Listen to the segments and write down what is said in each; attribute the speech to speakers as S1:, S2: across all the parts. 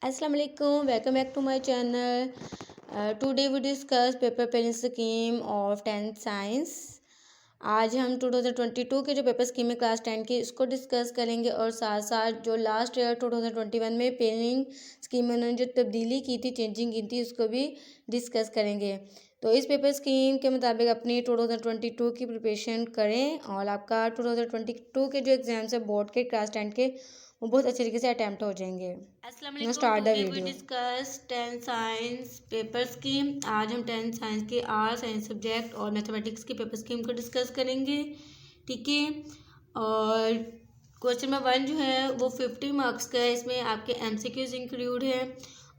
S1: Assalamu alaikum, welcome back to my channel. Today we discuss paper penning scheme of 10th science. आज हम 2022 के जो paper scheme है class 10 की इसको डिस्कस करेंगे और साथ साथ जो लास्ट ईयर 2021 में पेनिंग स्कीम में उन्होंने जो तब्दीली की थी, चेंजिंग की थी, उसको भी डिस्कस करेंगे। तो इस पेपर स्कीम के मुताबिक अपनी 2022 की प्रिपरेशन करें और आपका 2022 के जो एग्जाम्स है बोर्ड के क्लास 10 के वो बहुत अच्छे तरीके से अटैम्प्ट हो जाएंगे।
S2: अस्सलाम
S1: स्टार्ट द
S2: वालेकुम।
S1: Video.
S2: We discuss 10 science paper scheme. आज हम 10 साइंस के आर्ट साइंस सब्जेक्ट और मैथमेटिक्स के पेपर स्कीम को डिस्कस करेंगे, ठीक है। और क्वेश्चन नंबर 1 जो है वो 50 मार्क्स का है। इसमें आपके एमसीक्यूज इंक्लूड है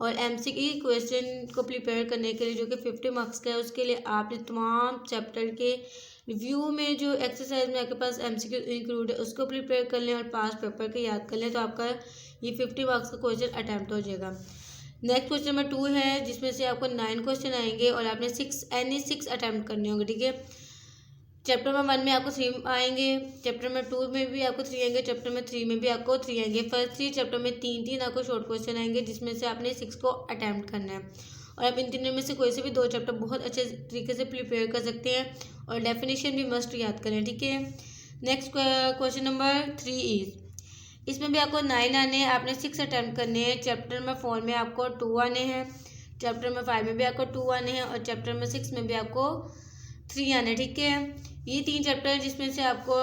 S2: और एमसीक्यू क्वेश्चन को प्रिपेयर करने के लिए जो कि 50 मार्क्स का है उसके लिए आपने तमाम चैप्टर के रिव्यू में जो एक्सरसाइज में आपके पास एमसीक्यू इंक्लूड है उसको प्रिपेयर कर लें और पास पेपर के याद कर लें, तो आपका ये 50 मार्क्स का क्वेश्चन अटैम्प्ट हो जाएगा। नेक्स्ट क्वेश्चन नंबर 2 है जिसमें से आपको 9 क्वेश्चन आएंगे और आपने 6 अटैम्प्ट करने होंगे, ठीक है। चैप्टर नंबर 1 में आपको 3 आएंगे, चैप्टर नंबर 2 में भी आपको 3 आएंगे, चैप्टर नंबर 3 में भी आपको 3 आएंगे। फर्स्ट 3 चैप्टर में 3 आपको शॉर्ट क्वेश्चन आएंगे जिसमें से आपने 6 को अटैम्प्ट करना है और आप इन तीनों में से कोई से भी 2 चैप्टर बहुत अच्छे तरीके से प्रिपेयर कर सकते हैं और डेफिनेशन भी मस्ट याद करें, ठीक है। नेक्स्ट क्वेश्चन नंबर 3 इज, इसमें भी आपको 9 आने हैं, आपने 6 अटैम्प्ट करने हैं। चैप्टर नंबर 4 में आपको 2 आने हैं, चैप्टर नंबर 5 में भी आपको 2 आने हैं और चैप्टर नंबर 6 में भी आपको 3 आने, ठीक है। ये 3 चैप्टर हैं जिसमें से आपको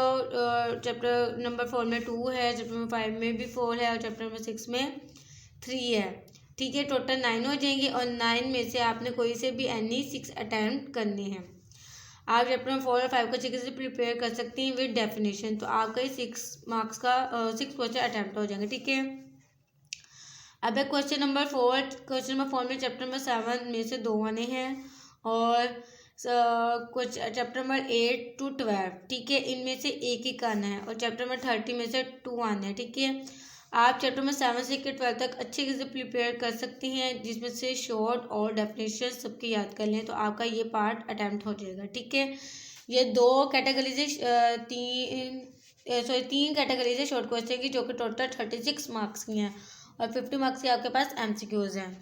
S2: चैप्टर नंबर 4 में 2 है, चैप्टर नंबर 5 में भी 4 है और चैप्टर नंबर 6 में 3 है, ठीक है। टोटल 9 हो जाएंगे और 9 में से आपने कोई से भी एनी 6 अटैम्प्ट करने हैं। आप चैप्टर नंबर 4 और 5 को अच्छे से प्रिपेयर कर सकती हैं विद डेफिनेशन, तो आपका ही 6 मार्क्स का 6 क्वेश्चन अटैम्प्ट हो जाएंगे, ठीक है। अब है क्वेश्चन नंबर 4। क्वेश्चन नंबर 4 में चैप्टर नंबर 7 में से 2 आने हैं और कुछ चैप्टर नंबर 8 to 12, ठीक है, इनमें से एक ही आना है और चैप्टर नंबर 30 में से 2 आने हैं, ठीक है। आप चैप्टर नंबर 7 से 12 तक अच्छे से प्रिपेयर कर सकती हैं जिसमें से शॉर्ट और डेफिनेशन सबकी याद कर लें, तो आपका ये पार्ट अटैम्प्ट हो जाएगा, ठीक है। ये 2 कैटेगरीज है, 3 कैटेगरीज है शॉर्ट क्वेश्चन की जो कि टोटल 36 मार्क्स की हैं और 50 मार्क्स के आपके पास एमसीक्यूज हैं।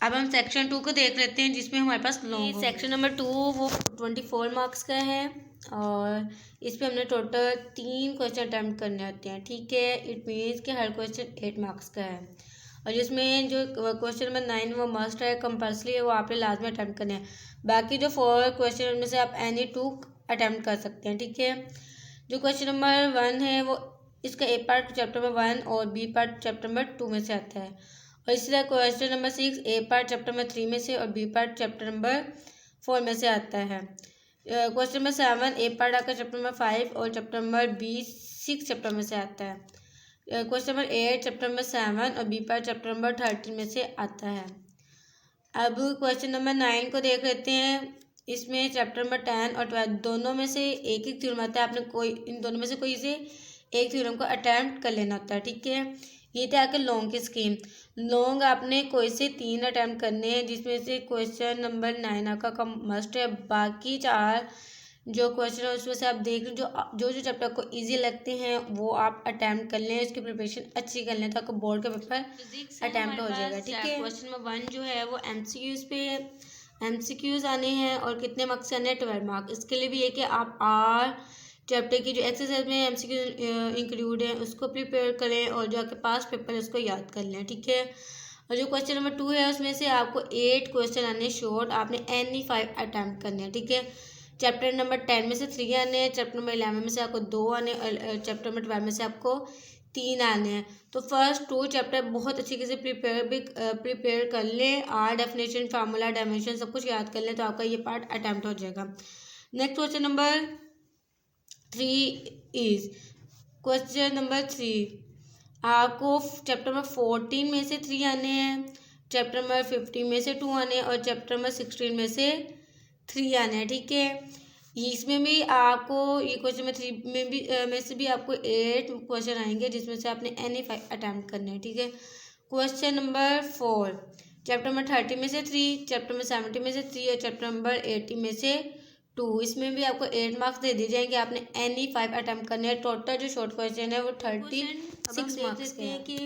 S2: अब हम सेक्शन 2 को देख लेते हैं जिसमें हमारे पास लॉन्ग सेक्शन नंबर 2 वो 24 मार्क्स का है और इस पे हमने टोटल 3 क्वेश्चन अटैम्प्ट करने होते हैं, ठीक है। इट मीन्स कि हर क्वेश्चन 8 मार्क्स का है और जिसमें जो क्वेश्चन नंबर 9 वो मस्ट है, कंपल्सरी है, वो आपने लाजमी अटैम्प्ट करने हैं। बाकी जो 4 क्वेश्चन उनमें से आप एनी 2 अटैम्प्ट कर सकते हैं, ठीक है। जो क्वेश्चन नंबर 1 है वो इसका ए पार्ट चैप्टर नंबर 1 और बी पार्ट चैप्टर नंबर 2 में से आता है और इसी तरह क्वेश्चन नंबर 6 ए पार्ट चैप्टर नंबर 3 में से और बी पार्ट चैप्टर नंबर 4 में से आता है। क्वेश्चन नंबर 7 ए पार्ट आकर चैप्टर नंबर 5 और चैप्टर नंबर बी 6 चैप्टर में से आता है। क्वेश्चन नंबर 8 चैप्टर नंबर 7 और बी पार्ट चैप्टर नंबर 13 में से आता है। अब क्वेश्चन नंबर 9 को देख लेते हैं। इसमें चैप्टर नंबर 10 और 12 दोनों में से एक एक थ्योरम आता है, आपने कोई इन दोनों में से कोई से एक थ्योरम को अटैम्प्ट कर लेना होता है, ठीक है। ये था आपके लॉन्ग की स्कीम। लॉन्ग आपने कोई से 3 अटैम्प्ट करने हैं जिसमें से क्वेश्चन नंबर 9 आपका मस्ट है। बाकी 4 जो क्वेश्चन है उसमें से आप देख लें जो चैप्टर को इजी लगते हैं वो आप अटैम्प्ट कर लें, उसकी प्रिपरेशन अच्छी कर लें तो आपको बोर्ड का पेपर अटैम्प्ट हो जाएगा, ठीक है। क्वेश्चन नंबर 1 जो है वो एमसीक्यूज आने हैं और कितने मार्क्स आने हैं 12 मार्क्स। इसके लिए भी ये कि आप चैप्टर की जो एक्सरसाइज में एमसीक्यू इंक्लूड है उसको प्रिपेयर करें और जो आपके पास पेपर है उसको याद कर लें, ठीक है। और जो क्वेश्चन नंबर 2 है उसमें से आपको 8 क्वेश्चन आने शॉर्ट, आपने एनी 5 अटैम्प्ट करने हैं, ठीक है। चैप्टर नंबर 10 में से 3 आने हैं, चैप्टर नंबर 11 में से आपको 2 आने और चैप्टर नंबर 12 में से आपको 3 आने हैं। तो फर्स्ट 2 चैप्टर बहुत अच्छे से प्रिपेयर कर लें, डेफिनेशन फार्मूला डायमेंशन सब कुछ याद कर लें तो आपका ये पार्ट अटैम्प्ट हो जाएगा। Next question number 3 is, question number 3 आपको चैप्टर नंबर 14 में से 3 आने हैं, चैप्टर नंबर 15 में से 2 आने हैं और चैप्टर नंबर 16 में से 3 आने हैं, ठीक है। इसमें भी आपको ये क्वेश्चन में 3 में भी में से भी आपको 8 क्वेश्चन आएंगे जिसमें से आपने एनी 5 अटैम्प्ट करने हैं, ठीक है। क्वेश्चन नंबर 4 चैप्टर नंबर 30 में से 3, चैप्टर नंबर 70 में से 3 और चैप्टर नंबर 80 में से 2, इसमें भी आपको 8 मार्क्स दे दिए जाएंगे, आपने एनी 5 अटैम्प्ट करने हैं। टोटल जो शॉर्ट क्वेश्चन है वो 36 मार्क्स के हैं। कि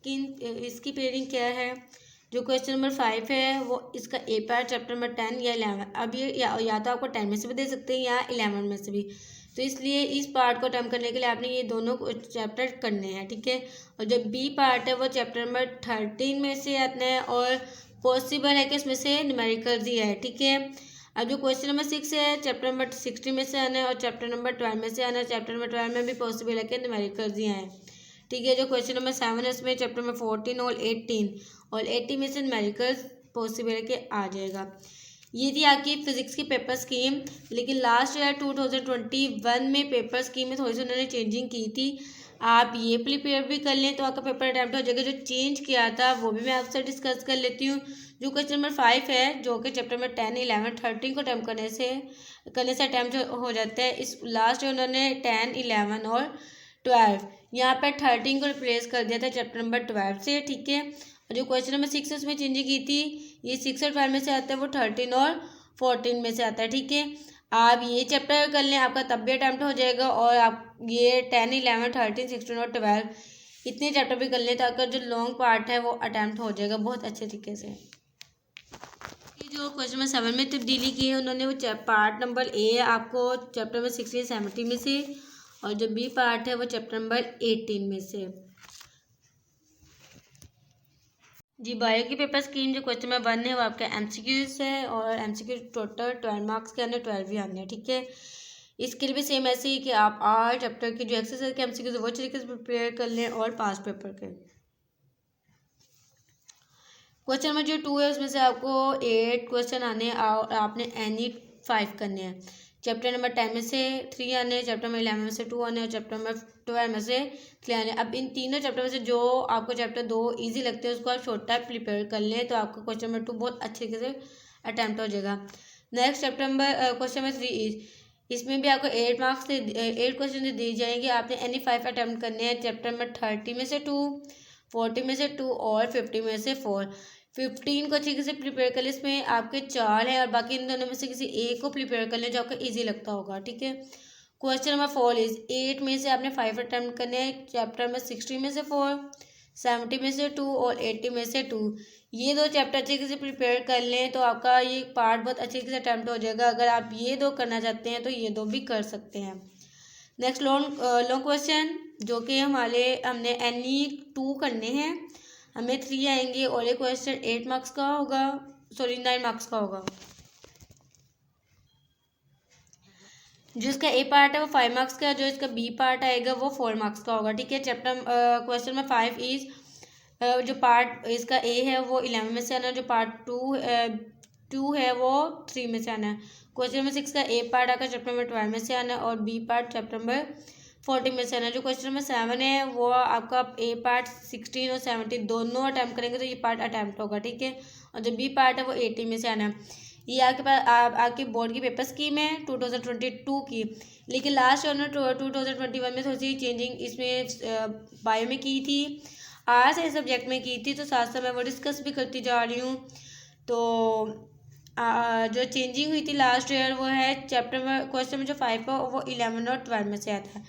S2: इसकी पेयरिंग क्या है। जो क्वेश्चन नंबर 5 है वो इसका ए पार्ट चैप्टर नंबर 10 या 11, अब ये या तो आपको 10 में से भी दे सकते हैं या 11 में से भी, तो इसलिए इस पार्ट को अटेम्प्ट करने के लिए आपने ये दोनों चैप्टर करने हैं, ठीक है। और जो बी पार्ट है वो चैप्टर नंबर 13 में से आता है और पॉसिबल है कि इसमें से न्यूमेरिकल्स ही है, ठीक है। अब जो क्वेश्चन नंबर 6 है चैप्टर नंबर 16 में से आना है और चैप्टर नंबर 12 में से आना है। चैप्टर नंबर 12 में भी पॉसिबल है कि न्यूमेरिकल्स ही आए, ठीक है। जो क्वेश्चन नंबर 7 है उसमें चैप्टर नंबर 14 और 80 में से न्यूमेरिकल्स पॉसिबल है कि आ जाएगा। ये थी आपकी फिजिक्स की पेपर स्कीम, लेकिन लास्ट ईयर 2021 में पेपर स्कीम में थोड़ी सी उन्होंने चेंजिंग की थी। आप ये प्रिपेयर भी कर लें तो आपका पेपर अटैम्प्ट हो जाएगा। जो चेंज किया था वो भी मैं आपसे डिस्कस कर लेती हूँ। जो क्वेश्चन नंबर 5 है जो कि चैप्टर नंबर 10, 11, 13 को अटैम्प्ट करने से अटैम्प्ट हो जाता है। इस लास्ट ईयर उन्होंने 10, 11 और 12 यहाँ पर 13 को रिप्लेस कर दिया था चैप्टर नंबर 12 से, ठीक है। और जो क्वेश्चन नंबर 6 है उसमें चेंजिंग की थी, ये 6 और 12 में से आता है, वो 13 और 14 में से आता है, ठीक है। आप ये चैप्टर कर लें आपका तब भी अटैम्प्ट हो जाएगा और आप ये 10, 11, 13, 16 और 12 इतने चैप्टर भी कर लें तो आपका जो लॉन्ग पार्ट है वो अटैम्प्ट हो जाएगा बहुत अच्छे तरीके से। जो क्वेश्चन नंबर 7 में तब्दीली की है उन्होंने वो पार्ट नंबर ए आपको चैप्टर नंबर 16, 17 में से, और जो बी पार्ट है वो चैप्टर नंबर 18 में से। जी बायो की पेपर स्कीम जो क्वेश्चन नंबर 1 है वो आपका एमसीक्यूज है और एमसीक्यू टोटल 12 मार्क्स के आने 12 भी आने हैं, ठीक है। इसके लिए भी सेम ऐसे ही कि आप आर चैप्टर के जो एक्सरसाइज के एमसीक्यूज वो तरीके से प्रिपेयर कर लें और पास पेपर के। क्वेश्चन नंबर जो 2 है उसमें से आपको 8 क्वेश्चन आने हैं और आपने एनी 5 करने हैं। चैप्टर नंबर 10 में से 3 आने हैं, चैप्टर नंबर 11 में से 2 आने हैं और चैप्टर नंबर 12 में से 3 आने हैं। अब इन तीनों चैप्टर में से जो आपको चैप्टर 2 इजी लगते हैं उसको आप छोटा प्रिपेयर कर लें तो आपका क्वेश्चन नंबर 2 बहुत अच्छे तरीके से अटैम्प्ट हो जाएगा। Next chapter number question number 3 इसमें भी आपको 8 मार्क्स से 8 क्वेश्चन दिए जाएंगे। आपने एनी 5 अटैम्प्ट करने हैं। चैप्टर नंबर 30 में से 2, 40 में से 2 और 50 में से 4। 15 को अच्छे से प्रिपेयर कर ले, इसमें आपके 4 हैं और बाकी इन दोनों में से किसी एक को प्रिपेयर कर ले जो आपको इजी लगता होगा, ठीक है। क्वेश्चन नंबर 4 इज 8 में से आपने 5 अटैम्प्ट करने हैं। चैप्टर नंबर 60 में से 4, 70 में से 2 और 80 में से 2। ये दो चैप्टर अच्छे से प्रिपेयर कर लें तो आपका ये पार्ट बहुत अच्छे से अटैम्प्ट हो जाएगा। अगर आप ये दो करना चाहते हैं तो ये दो भी कर सकते हैं। नेक्स्ट लॉन्ग क्वेश्चन जो कि हमने एनी 2 करने हैं, हमें 3 आएंगे और ये क्वेश्चन 8 मार्क्स का होगा, 9 मार्क्स का होगा। जो इसका ए पार्ट है वो 5 मार्क्स का है, जो इसका बी पार्ट आएगा वो 4 मार्क्स का होगा, ठीक है। चैप्टर क्वेश्चन नंबर 5 इज जो पार्ट इसका ए है वो 11 में से आना है, जो पार्ट 2 है वो 3 में से आना है। क्वेश्चन नंबर 6 का ए पार्ट आकर चैप्टर नंबर 12 में से आना है और बी पार्ट चैप्टर नंबर 40 में से आना है। जो क्वेश्चन नंबर 7 है वो आपका ए पार्ट 16 और 17 दोनों अटैम्प्ट करेंगे तो ये पार्ट अटैम्प्ट होगा, ठीक है। और जो बी पार्ट है वो 80 में से आना है। ये आपके पास आपके बोर्ड की पेपर स्कीम है 2022 की, लेकिन लास्ट ईयर 2021 में थोड़ी सी चेंजिंग इसमें बायो में की थी, आर्ट्स साइंस सब्जेक्ट में की थी, तो साथ साथ मैं वो डिस्कस भी करती जा रही हूँ। तो जो चेंजिंग हुई थी लास्ट ईयर वो है चैप्टर में क्वेश्चन में जो 5 है वो 11 और 12 में से आता है,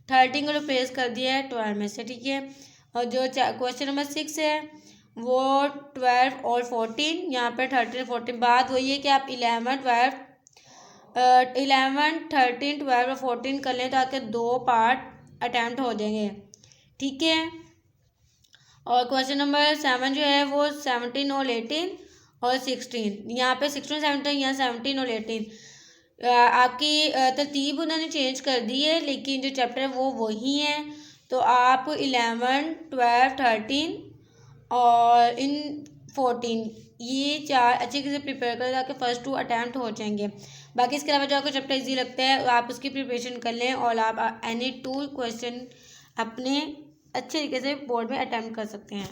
S2: 13 को रिप्लेस कर दिया है 12 में से, ठीक है। और जो क्वेश्चन नंबर 6 है वो 12 और 14, यहाँ पर 13 14 बात वही है कि आप 11 13 12 और 14 कर लें तो आपके 2 पार्ट अटैम्प्ट हो जाएंगे, ठीक है। और क्वेश्चन नंबर 7 जो है वो 17 और 18 और 16, यहाँ पे 16 17 यहाँ 17 और 18 आपकी तरतीब उन्होंने चेंज कर दी है, लेकिन जो चैप्टर है वो वही है। तो आप 11 12 13 और इन 14 ये 4 अच्छे से प्रिपेयर करें ताकि फर्स्ट 2 अटैम्प्ट हो जाएंगे। बाकी इसके अलावा जो आपको चैप्टर इजी लगता है आप उसकी प्रिपरेशन कर लें और आप एनी 2 क्वेश्चन अपने अच्छे तरीके से बोर्ड में अटैम्प्ट कर सकते हैं।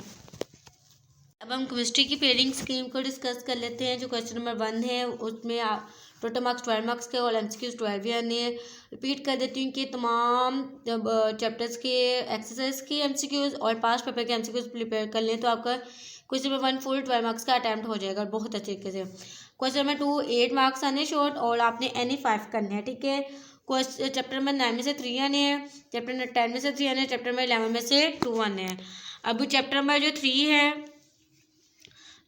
S2: अब हम केमिस्ट्री की पेयरिंग स्कीम को डिस्कस कर लेते हैं। जो क्वेश्चन नंबर 1 है उसमें टोटल मार्क्स 12 मार्क्स के और एमसीक्यूज 12 भी आने हैं। रिपीट कर देती हूँ कि तमाम चैप्टर्स के एक्सरसाइज के एमसीक्यूज और पास पेपर के एमसीक्यूज प्रिपेयर कर लें तो आपका क्वेश्चन नंबर 1 फुल 12 मार्क्स का अटैम्प्ट हो जाएगा बहुत अच्छे तरीके से। क्वेश्चन नंबर 2 8 मार्क्स आने शॉर्ट और आपने एनी 5 करने हैं, ठीक है। चैप्टर नंबर 9 में से 3 आने हैं, चैप्टर नंबर 10 में से 3 आने हैं, चैप्टर नंबर 11 में से 2 आने हैं। अब चैप्टर नंबर जो 3 है,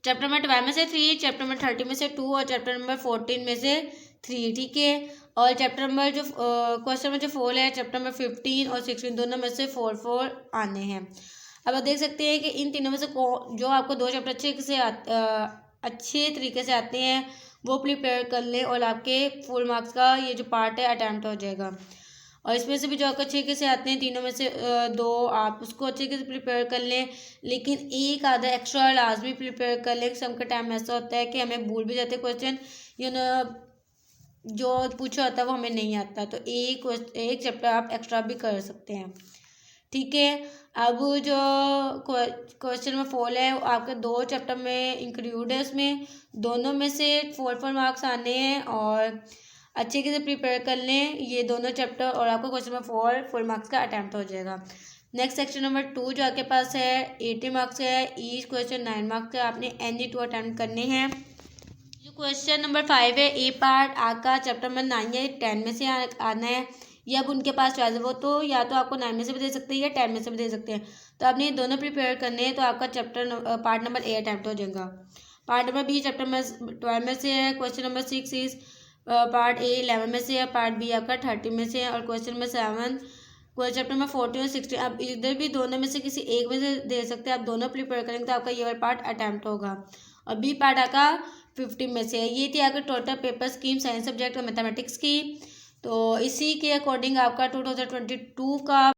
S2: चैप्टर नंबर 12 में से 3, चैप्टर नंबर 30 में से 2 और चैप्टर नंबर 14 में से 3, ठीक है। और चैप्टर नंबर जो क्वेश्चन नंबर जो 4 है, चैप्टर नंबर 15 और 16 दोनों में से 4 आने हैं। अब आप देख सकते हैं कि इन तीनों में से जो आपको 2 चैप्टर अच्छे तरीके से आते हैं वो प्रिपेयर कर लें और आपके फुल मार्क्स का ये जो पार्ट है अटैम्प्ट हो जाएगा। और इसमें से भी जो आपको अच्छे तरीके से आते हैं तीनों में से 2 आप उसको अच्छे तरीके से प्रिपेयर कर लें, लेकिन एक आधा एक्स्ट्रा लाजमी प्रिपेयर कर लें। सम का टाइम ऐसा होता है कि हमें भूल भी जाते हैं क्वेश्चन, जो पूछा होता है वो हमें नहीं आता, तो एक चैप्टर आप एक्स्ट्रा भी कर सकते हैं, ठीक है। अब जो क्वेश्चन नंबर 4 है वो आपके 2 चैप्टर में इंक्लूड है, उसमें दोनों में से 4 मार्क्स आने हैं और अच्छे से प्रिपेयर कर लें ये दोनों चैप्टर और आपको क्वेश्चन नंबर 4 फुल मार्क्स का अटैम्प्ट हो जाएगा। नेक्स्ट सेक्शन नंबर 2 जो आपके पास है 80 मार्क्स है, ईच क्वेश्चन 9 मार्क्स का, आपने एनी 2 अटैम्प्ट करने हैं। जो क्वेश्चन नंबर 5 है ए पार्ट आपका चैप्टर नंबर 9 या 10 में से आना है, या अब उनके पास चॉइस है वो तो या तो आपको 9 में से भी दे सकते हैं या 10 में से भी दे सकते हैं, तो आपने ये दोनों प्रिपेयर करने हैं, तो आपका पार्ट नंबर ए अटैम्प्ट हो जाएगा। Part number B chapter number 12 में से है, question number 6 is part A 11 में से है, पार्ट बी आपका 30 में से है, और क्वेश्चन नंबर 7 चैप्टर नंबर 14 और 16 आप इधर भी दोनों में से किसी एक में से दे सकते हैं। आप दोनों प्रिपेयर करेंगे तो आपका ये वाला पार्ट अटैम्प्ट होगा। और बी पार्ट आपका 50 में से है। ये थी आपके total paper scheme science subject और मैथमेटिक्स की। तो इसी के अकॉर्डिंग आपका 2022 का